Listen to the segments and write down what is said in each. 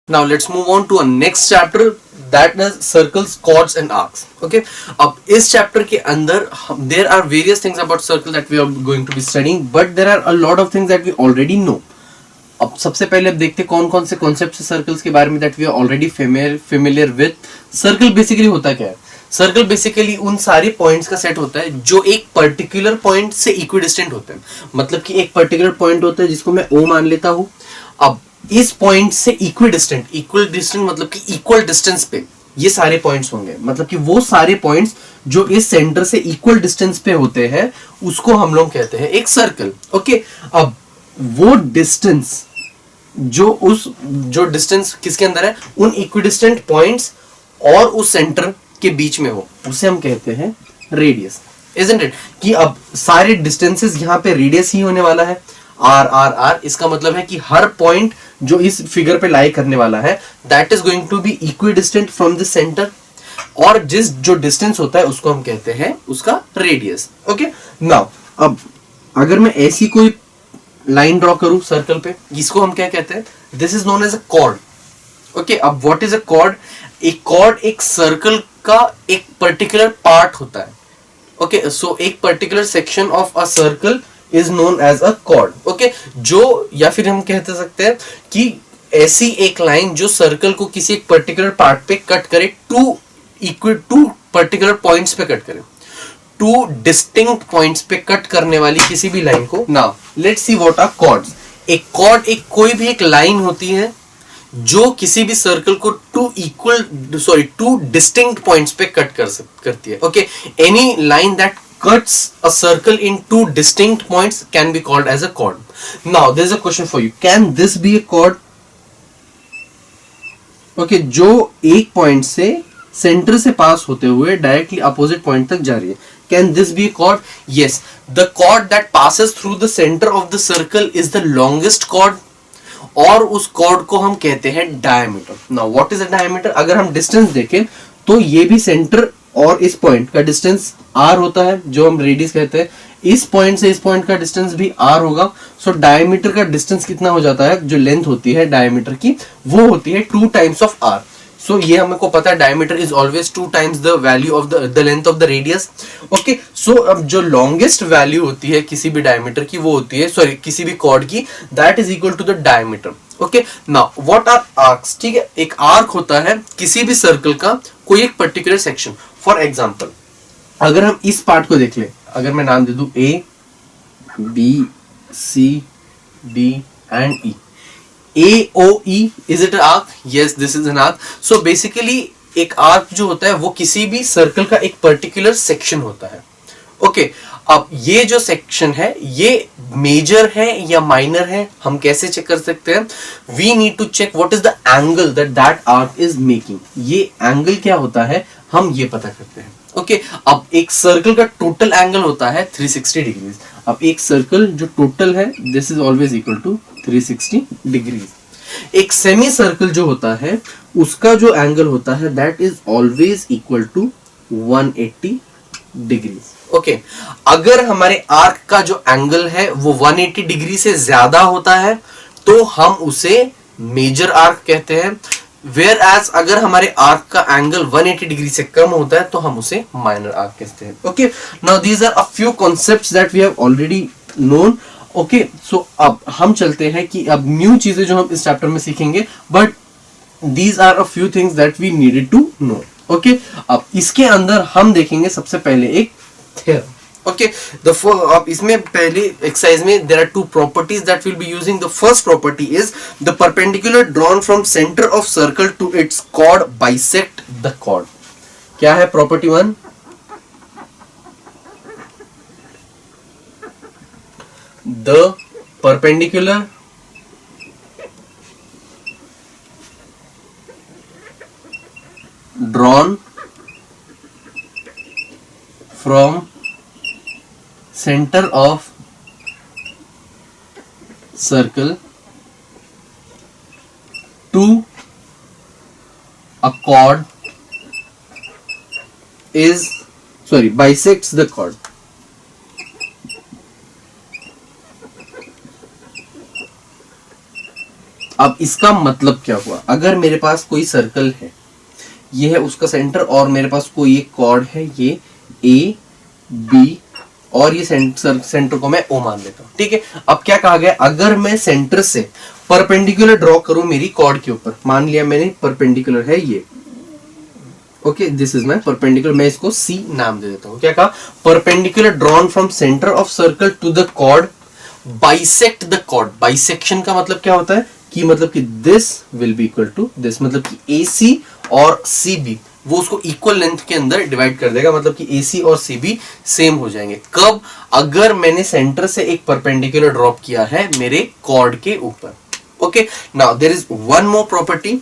Now let's move on to a next chapter, that is circles, chords and arcs. Okay, अब इस chapter के अंदर there are various things about circle that we are going to be studying, but there are a lot of things that we already know. अब सबसे पहले अब देखते हैं कौन कौन से कॉन्सेप्ट सर्कल्स के बारे में that we are already familiar with. Circle basically होता क्या है? सर्कल बेसिकली उन सारे पॉइंट्स का सेट होता है जो एक पर्टिकुलर पॉइंट से इक्विडिस्टेंट होते हैं. मतलब कि एक पर्टिकुलर पॉइंट होता है जिसको मैं O मान लेता हूं. अब इस पॉइंट से इक्वल डिस्टेंट मतलब कि इक्वल डिस्टेंस पे ये सारे पॉइंट्स होंगे. मतलब कि वो सारे पॉइंट्स जो इस सेंटर से इक्वल डिस्टेंस पे होते हैं उसको हम लोग कहते हैं एक सर्कल. ओके, अब वो डिस्टेंस जो डिस्टेंस किसके अंदर है, उन इक्विडिस्टेंट पॉइंट्स और उस सेंटर के बीच में हो, उसे हम कहते हैं रेडियस. Isn't it? कि अब सारे डिस्टेंसेस यहाँ पे रेडियस ही होने वाला है. आर आर आर, इसका मतलब है कि हर पॉइंट जो इस फिगर पे लाई करने वाला है that is going to be equidistant from the centre, और जो डिस्टेंस होता है उसको हम कहते हैं उसका रेडियस. ओके, नाउ अब अगर मैं ऐसी कोई लाइन ड्रॉ करूं सर्कल पे, इसको हम क्या कहते हैं? This is known as a chord. Okay, अब व्हाट इज अ कॉर्ड? एक कॉर्ड एक सर्कल का एक पर्टिकुलर पार्ट होता है. ओके, सो एक particular section of a circle is known as a chord. Okay, जो या फिर हम कहते सकते हैं कि ऐसी एक लाइन जो सर्कल को किसी एक पर्टिकुलर पार्ट पे कट करे, टू पर्टिकुलर पॉइंट्स पे कट करे, टू डिस्टिंक्ट पॉइंट्स पे कट करने वाली किसी भी लाइन को. Now let's see what are chords. एक कॉर्ड एक कोई भी एक लाइन होती है जो किसी भी सर्कल को टू डिस्टिंक्ट पॉइंट्स पे कट करती है. Okay, any line that cuts a circle in two distinct points can be called as a chord. Now there is a question for you, can this be a chord? Okay, जो एक point से centre से पास होते हुए directly opposite point तक जा रही है, can this be a chord? Yes, the chord that passes through the center of the circle is the longest chord, और उस कॉर्ड को हम कहते हैं diameter. Now what is a diameter? अगर हम डिस्टेंस देखें तो ये भी सेंटर और इस पॉइंट का डिस्टेंस r होता है जो हम रेडियस कहते हैं. इस पॉइंट से इस पॉइंट का डिस्टेंस भी r होगा. सो डायमीटर का डिस्टेंस कितना हो जाता है? जो लेंथ होती है डायमीटर की वो होती है 2 टाइम्स ऑफ r. सो ये हमको पता है diameter is always 2 times the value of the length of the radius. Okay, so अब जो लॉन्गेस्ट वैल्यू होती है किसी भी डायमीटर की वो होती है, सॉरी किसी भी कॉर्ड की, that is equal to the diameter. Okay, now what are arcs? ठीक है, एक आर्क होता है किसी भी सर्कल का कोई एक पर्टिकुलर सेक्शन. फॉर एग्जाम्पल अगर हम इस पार्ट को देख ले, अगर मैं नाम दे दूं A, B, C, D and E. AOE, is it an arc? Yes, this is an arc. So basically एक आर्क जो होता है वो किसी भी सर्कल का एक पर्टिकुलर सेक्शन होता है. ओके, अब ये जो सेक्शन है ये मेजर है या माइनर है, हम कैसे चेक कर सकते हैं? We need to check what is the angle that arc is making. ये एंगल क्या होता है हम ये पता करते हैं. ओके, अब एक सर्कल का टोटल एंगल होता है 360 डिग्रीज. अब एक सर्कल जो टोटल है this is always equal to 360 degrees. एक सेमी सर्कल जो होता है उसका जो एंगल होता है that is always equal to 180 degrees. Okay, अगर हमारे आर्क का जो एंगल है वो 180 डिग्री से ज्यादा होता है तो हम उसे मेजर आर्क कहते हैं. वेयर एज अगर हमारे आर्क का एंगल 180 डिग्री से कम होता है तो हम उसे माइनर आर्क कहते हैं. Okay, now these are a few concepts that we have already known. Okay, so अब हम चलते हैं कि अब न्यू चीजें जो हम इस चैप्टर में सीखेंगे, but these are a few things that we needed to know. Okay, अब इसके अंदर हम देखेंगे सबसे पहले एक थ्योरम. Okay, अब इसमें पहले एक्सरसाइज में there are two properties that we'll be using. The first property is the perpendicular drawn from center of circle to its chord bisect the chord. क्या है property 1? The perpendicular drawn from center of circle to a chord bisects the chord. अब इसका मतलब क्या हुआ, अगर मेरे पास कोई सर्कल है, ये है उसका सेंटर, और मेरे पास कोई एक कॉर्ड है, ये ए बी, और ये सेंटर को मैं ओ मान लेता हूं, ठीक है। अब क्या कहा गया, अगर मैं सेंटर से परपेंडिकुलर ड्रॉ करूं मेरी कॉर्ड के ऊपर, मान लिया मैंने परपेंडिकुलर है ये, okay, this is my perpendicular, मैं इसको सी नाम दे देता हूं। क्या कहा, perpendicular drawn from centre of circle to the chord bisect the chord. Bisection का मतलब क्या होता है कि मतलब कि this will be equal to this, मतलब कि AC और CB वो उसको इक्वल लेंथ के अंदर डिवाइड कर देगा, मतलब कि AC और CB सेम हो जाएंगे। कब, अगर मैंने सेंटर से एक परपेंडिकुलर ड्रॉप किया है मेरे कॉर्ड के ऊपर। Okay, now there is one more property,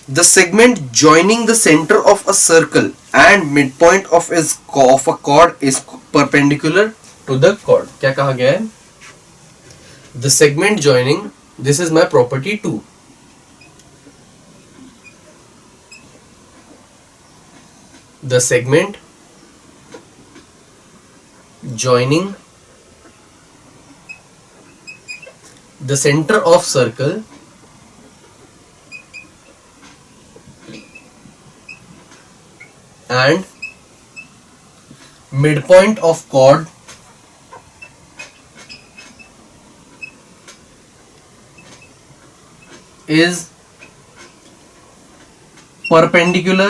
the segment joining the center of a circle and midpoint of a chord is perpendicular to the chord। क्या कहा गया है, the segment joining, this is my property 2, the segment joining the center of circle and midpoint of chord is perpendicular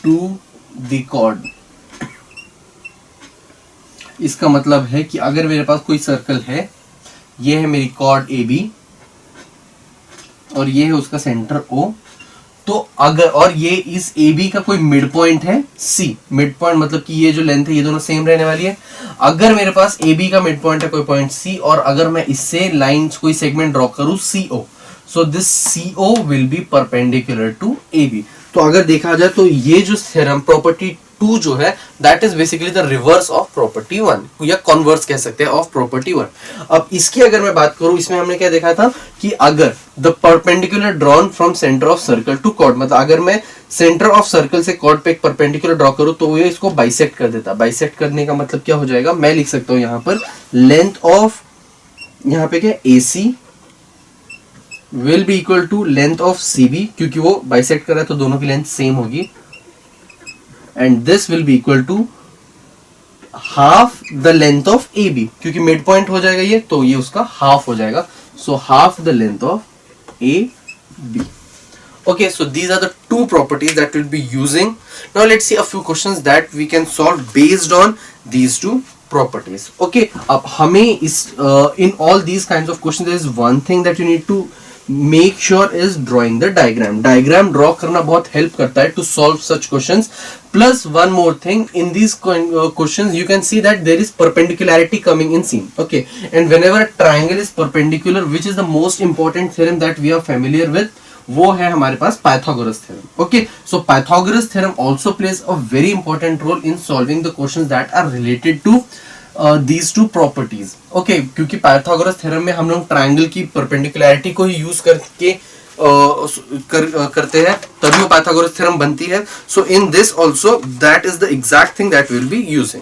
to the chord। इसका मतलब है कि अगर मेरे पास कोई सर्कल है, ये है मेरी कॉर्ड AB और ये है उसका सेंटर O, तो अगर, और ये इस AB का कोई मिड पॉइंट है C, मिड पॉइंट मतलब कि ये जो लेंथ है ये दोनों सेम रहने वाली है। अगर मेरे पास AB का मिड पॉइंट है कोई पॉइंट C, और अगर मैं इससे लाइंस कोई सेगमेंट ड्रॉ करूं CO, so this CO will be perpendicular to AB। तो अगर देखा जाए तो ये जो थ्योरम प्रॉपर्टी 2 जो है, that is basically the reverse of property 1, या कॉन्वर्स कह सकते हैं ऑफ प्रॉपर्टी 1। अब इसकी अगर मैं बात करूं, इसमें हमने क्या देखा था कि अगर the perpendicular drawn from centre of circle to chord, मतलब अगर मैं सेंटर ऑफ सर्कल से कॉर्ड पे एक परपेंडिकुलर ड्रॉ करूं तो ये इसको बाइसेक्ट कर देता। बाइसेक्ट करने का मतलब क्या हो जाएगा, मैं लिख सकता हूं यहां पर लेंथ ऑफ, यहां पे क्या AC will be equal to length of CB, क्योंकि वो बाइसेक्ट कर रहा है तो दोनों की लेंथ सेम होगी, and this will be equal to half the length of AB, क्योंकि मिड पॉइंट हो जाएगा ये, तो ये उसका हाफ हो जाएगा, so half the length of AB। Okay, so these are the two properties that we'll be using. Now let's see a few questions that we can solve based on these two properties. Okay, अब हमें इस in all these kinds of questions there is one thing that you need to make sure is drawing the diagram। diagram draw करना बहुत help करता है to solve such questions। plus one more thing, in these questions you can see that there is perpendicularity coming in scene। okay, and whenever a triangle is perpendicular, which is the most important theorem that we are familiar with, वो है हमारे पास Pythagoras theorem. Okay, so Pythagoras theorem also plays a very important role in solving the questions that are related to these two properties। okay, क्योंकि Pythagoras theorem में हम लोग triangle की perpendicularity को ही यूज करके करते हैं, तभी वो पाइथागोरस थ्योरम बनती है। So in this also that is the exact thing that will be using.